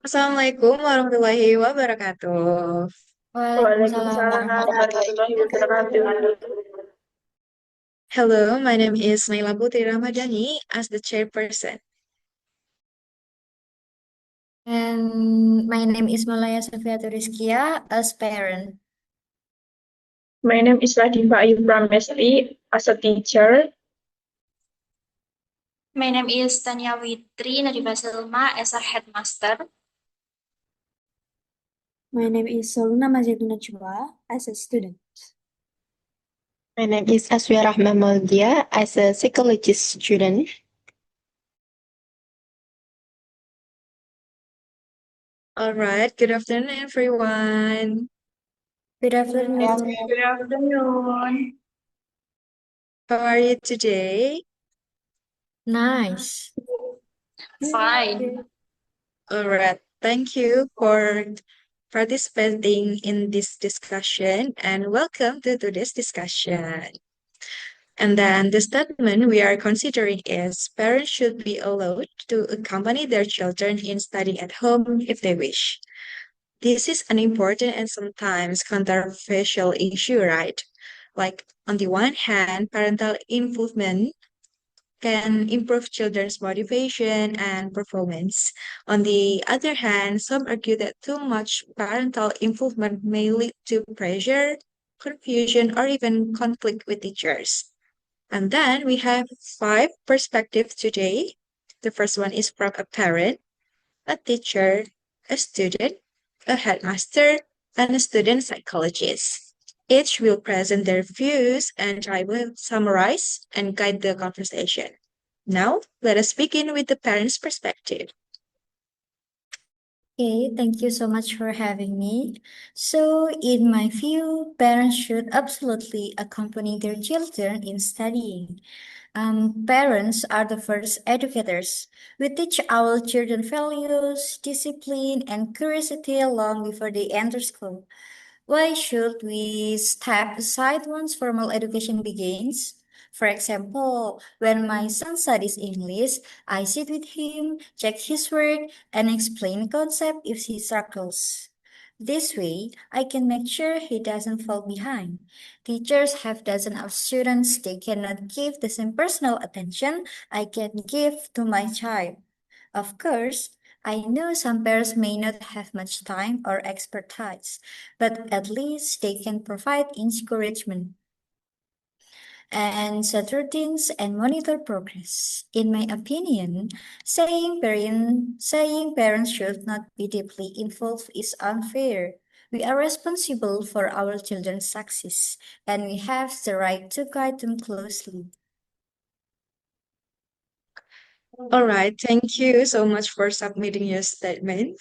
Assalamualaikum warahmatullahi wabarakatuh. Waalaikumsalam Waalaikumsalam warahmatullahi warahmatullahi wabarakatuh. wabarakatuh. Hello, my name is Nailah Putri R as the chairperson. And my name is Maulana Shofiatur R as parent. My name is Ladiva Ayu as a teacher. My name is Tania Witri N as a headmaster. My name is Sholuna Maziyatun N as a student. My name is Asyifa Rahma M as a psychology student. All right, good afternoon, everyone. Good afternoon. Good afternoon. How are you today? Nice. Fine. All right, thank you for participating in this discussion and welcome to today's discussion. And then the statement we are considering is parents should be allowed to accompany their children in studying at home if they wish. This is an important and sometimes controversial issue, right? Like, on the one hand, parental involvement can improve children's motivation and performance. On the other hand, some argue that too much parental involvement may lead to pressure, confusion, or even conflict with teachers. And then we have five perspectives today. The first one is from a parent, a teacher, a student, a headmaster, and a student psychologist. Each will present their views and I will summarize and guide the conversation. Now, let us begin with the parent's perspective. Okay, thank you so much for having me. So, in my view, parents should absolutely accompany their children in studying. Parents are the first educators. We teach our children values, discipline, and curiosity long before they enter school. Why should we step aside once formal education begins? For example, when my son studies English, I sit with him, check his work, and explain concept if he struggles. This way, I can make sure he doesn't fall behind. Teachers have dozens of students, they cannot give the same personal attention I can give to my child. Of course, I know some parents may not have much time or expertise, but at least they can provide encouragement and set routines and monitor progress. In my opinion, saying parents should not be deeply involved is unfair. We are responsible for our children's success, and we have the right to guide them closely. All right, thank you so much for submitting your statement.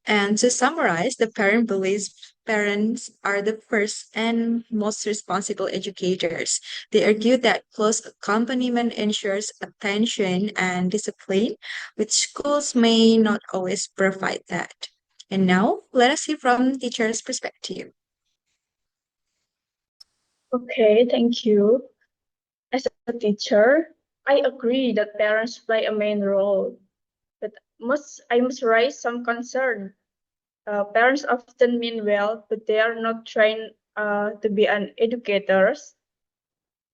And to summarize, the parent believes parents are the first and most responsible educators. They argue that close accompaniment ensures attention and discipline, which schools may not always provide that. And now, let us hear from teacher's perspective. Okay, thank you. As a teacher, I agree that parents play a main role, but I must raise some concern. Parents often mean well, but they are not trained to be an educators.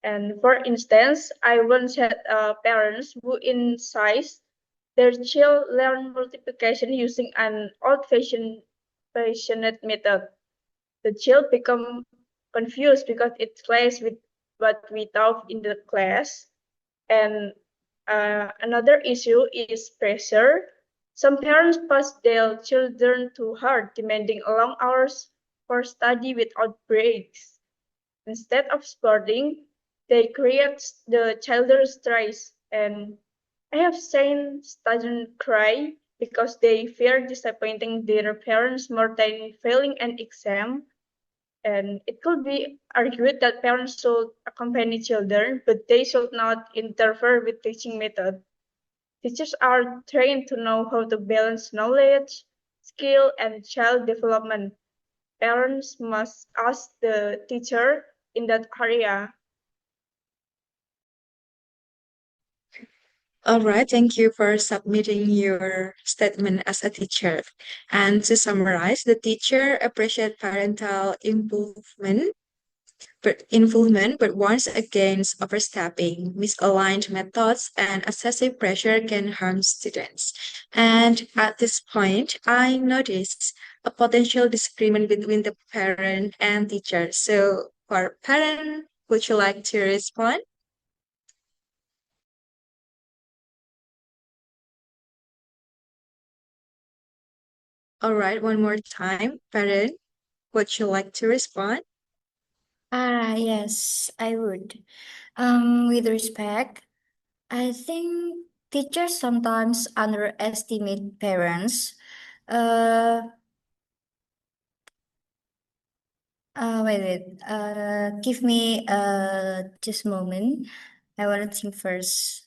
And for instance, I once had parents who insist their child learn multiplication using an old-fashioned method. The child become confused because it clashes with what we taught in the class. And another issue is pressure. Some parents push their children too hard, demanding long hours for study without breaks. Instead of supporting, they create the child's stress. And I have seen students cry because they fear disappointing their parents more than failing an exam. And it could be argued that parents should accompany children, but they should not interfere with teaching method. Teachers are trained to know how to balance knowledge, skill, and child development. Parents must ask the teacher in that area. All right, thank you for submitting your statement as a teacher. And to summarize, the teacher appreciates parental involvement, but warns against overstepping. Misaligned methods and excessive pressure can harm students. And at this point, I noticed a potential disagreement between the parent and teacher. So, for parent, would you like to respond? All right, one more time. Parent, would you like to respond? Yes, I would. With respect, I think teachers sometimes underestimate parents. Uh, wait. Give me just a moment. I want to think first.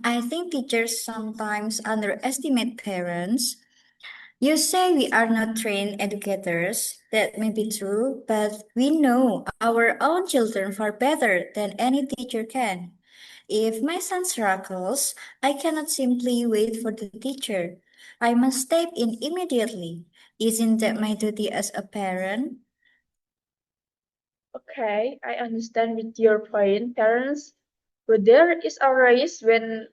I think teachers sometimes underestimate parents. You say we are not trained educators. That may be true, but we know our own children far better than any teacher can. If my son struggles, I cannot simply wait for the teacher. I must step in immediately. Isn't that my duty as a parent? Okay, I understand with your point, parents, but there is a race when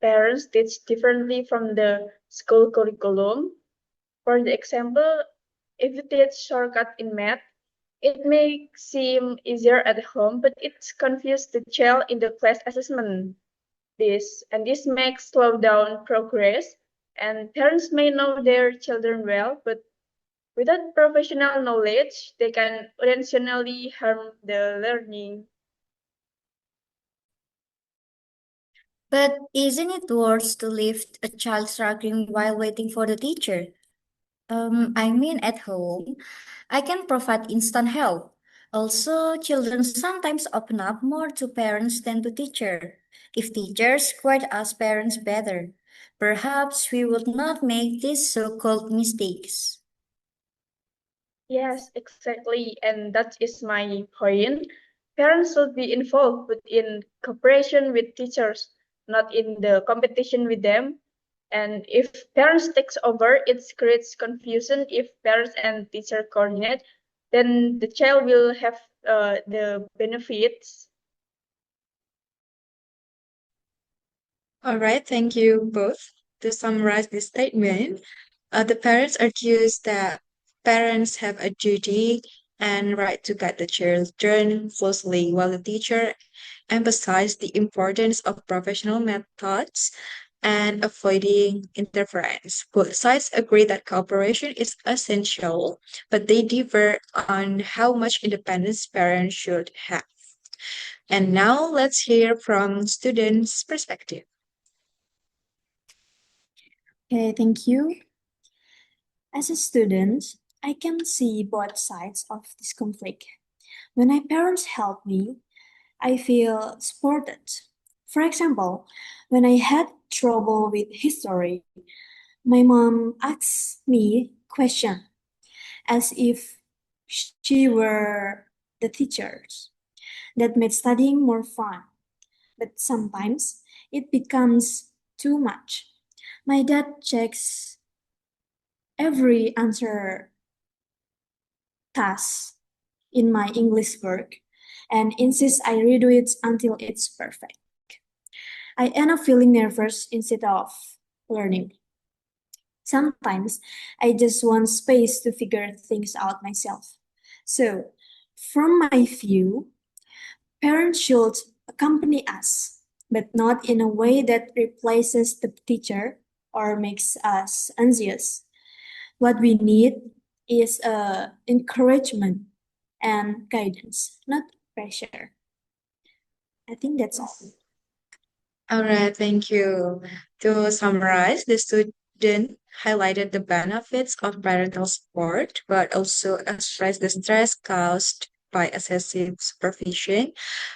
parents teach differently from the school curriculum. For the example, if you teach shortcut in math, it may seem easier at home, but it confuses the child in the class assessment. This makes slow down progress, and parents may know their children well, but without professional knowledge, they can unintentionally harm the learning. But isn't it worse to leave a child struggling while waiting for the teacher? I mean, at home, I can provide instant help. Also, children sometimes open up more to parents than to teacher. If teachers guide us parents better, perhaps we would not make these so-called mistakes. Yes, exactly, and that is my point. Parents should be involved, but in cooperation with teachers, not in the competition with them. And if parents takes over, it creates confusion. If parents and teacher coordinate, then the child will have the benefits. All right, thank you both. To summarize this statement, the parents argues that parents have a duty and right to guide the children closely, while the teacher emphasized the importance of professional methods and avoiding interference. Both sides agree that cooperation is essential, but they differ on how much independence parents should have. And now let's hear from students' perspective. Okay, thank you. As a student, I can see both sides of this conflict. When my parents help me, I feel supported. For example, when I had trouble with history, my mom asks me questions as if she were the teachers. That made studying more fun. But sometimes it becomes too much. My dad checks every answer task in my English work and insists I redo it until it's perfect. I end up feeling nervous instead of learning. Sometimes I just want space to figure things out myself. So, from my view, parents should accompany us, but not in a way that replaces the teacher or makes us anxious. What we need is encouragement and guidance, not pressure. I think that's all. All right, thank you. To summarize, the student highlighted the benefits of parental support, but also stressed the stress caused by excessive supervision.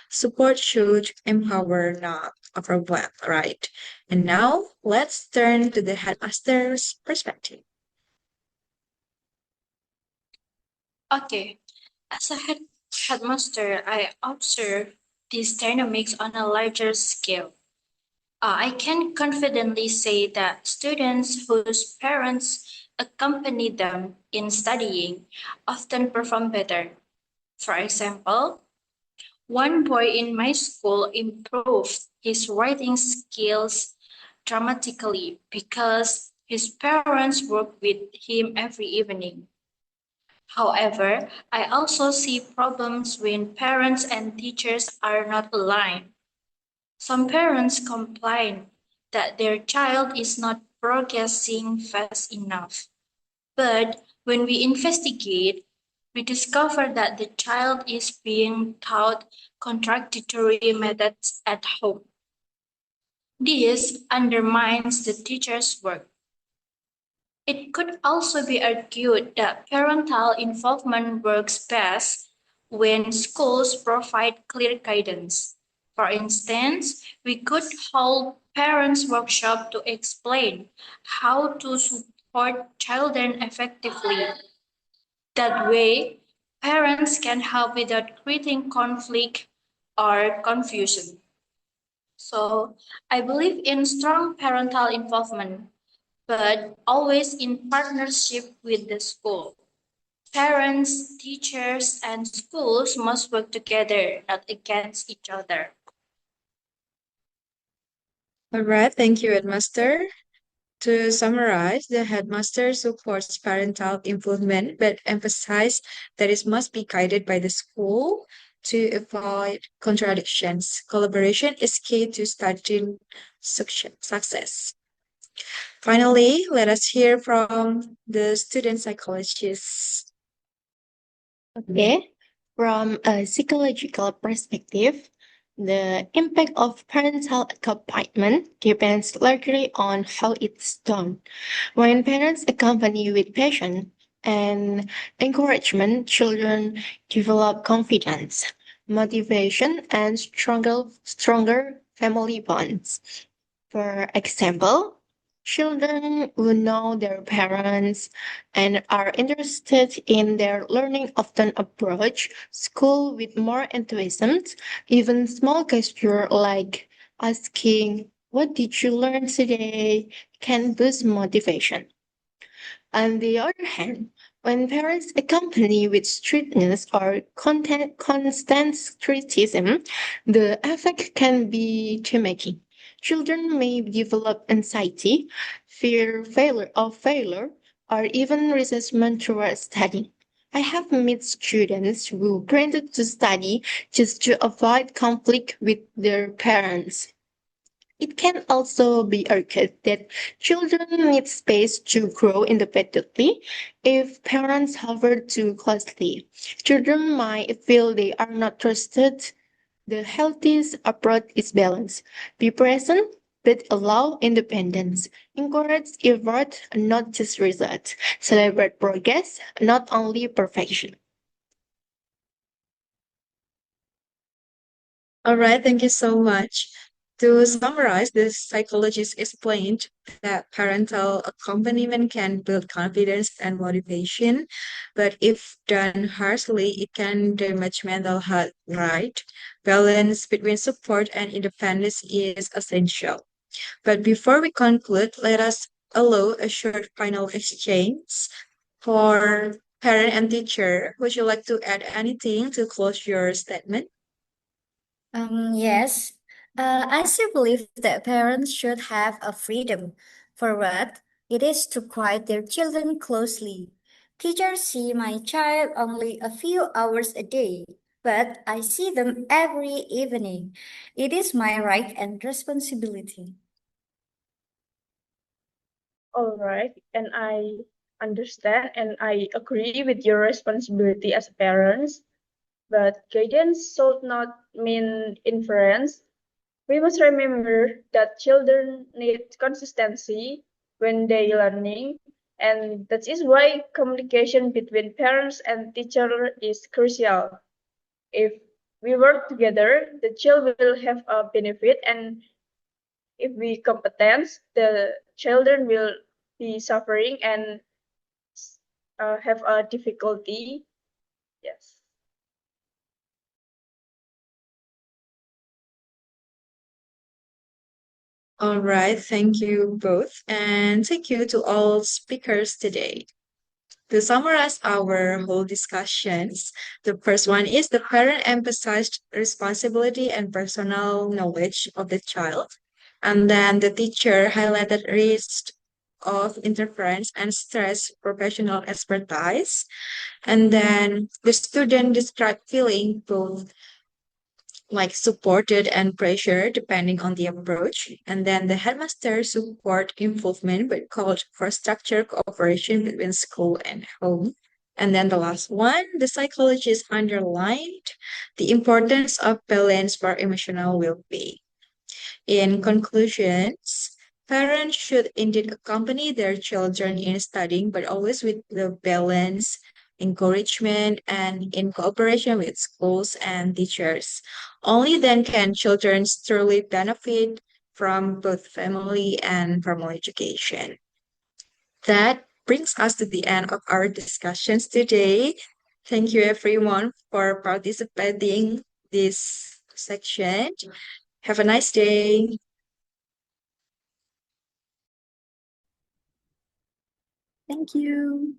Support should empower, not overwhelm, right? And now let's turn to the headmaster's perspective. Okay, as a headmaster, I observe these dynamics on a larger scale. I can confidently say that students whose parents accompany them in studying often perform better. For example, one boy in my school improved his writing skills dramatically because his parents worked with him every evening. However, I also see problems when parents and teachers are not aligned. Some parents complain that their child is not progressing fast enough. But when we investigate, we discover that the child is being taught contradictory methods at home. This undermines the teacher's work. It could also be argued that parental involvement works best when schools provide clear guidance. For instance, we could hold parents' workshop to explain how to support children effectively. That way, parents can help without creating conflict or confusion. So, I believe in strong parental involvement, but always in partnership with the school. Parents, teachers, and schools must work together, not against each other. All right, thank you, Headmaster. To summarize, the headmaster supports parental involvement but emphasizes that it must be guided by the school to avoid contradictions. Collaboration is key to studying success. Finally, let us hear from the student psychologists. Okay, from a psychological perspective, the impact of parental accompaniment depends largely on how it's done. When parents accompany with passion and encouragement, children develop confidence, motivation, and stronger family bonds. For example, children who know their parents and are interested in their learning often approach school with more enthusiasm. Even small gesture like asking, "What did you learn today?" can boost motivation. On the other hand, when parents accompany with strictness or constant criticism, the effect can be damaging. Children may develop anxiety, fear of failure, or even resentment towards studying. I have met students who pretended to study just to avoid conflict with their parents. It can also be argued that children need space to grow independently. If parents hover too closely, children might feel they are not trusted. The healthiest approach is balance. Be present, but allow independence. Encourage effort, not just result. Celebrate progress, not only perfection. All right, thank you so much. To summarize, the psychologist explained that parental accompaniment can build confidence and motivation, but if done harshly, it can damage mental health, right? Balance between support and independence is essential. But before we conclude, let us allow a short final exchange for parent and teacher. Would you like to add anything to close your statement? Yes, I still believe that parents should have a freedom for what it is to guide their children closely. Teachers see my child only a few hours a day, but I see them every evening. It is my right and responsibility. All right, and I understand and I agree with your responsibility as parents, but guidance should not mean inference. We must remember that children need consistency when they learning, and that is why communication between parents and teacher is crucial. If we work together, the child will have a benefit, and if we competence, the children will be suffering and have a difficulty. Yes. All right, thank you both, and thank you to all speakers today. To summarize our whole discussions, the first one is the parent emphasized responsibility and personal knowledge of the child. And then the teacher highlighted risk of interference and stress professional expertise. And then the student described feeling both like supported and pressure depending on the approach. And then the headmaster support involvement but called for structured cooperation between school and home. And then the last one, the psychologist underlined the importance of balance for emotional well-being. In conclusions, parents should indeed accompany their children in studying, but always with the balance, encouragement, and in cooperation with schools and teachers. Only then can children truly benefit from both family and formal education. That brings us to the end of our discussions today. Thank you everyone for participating this section. Have a nice day. Thank you.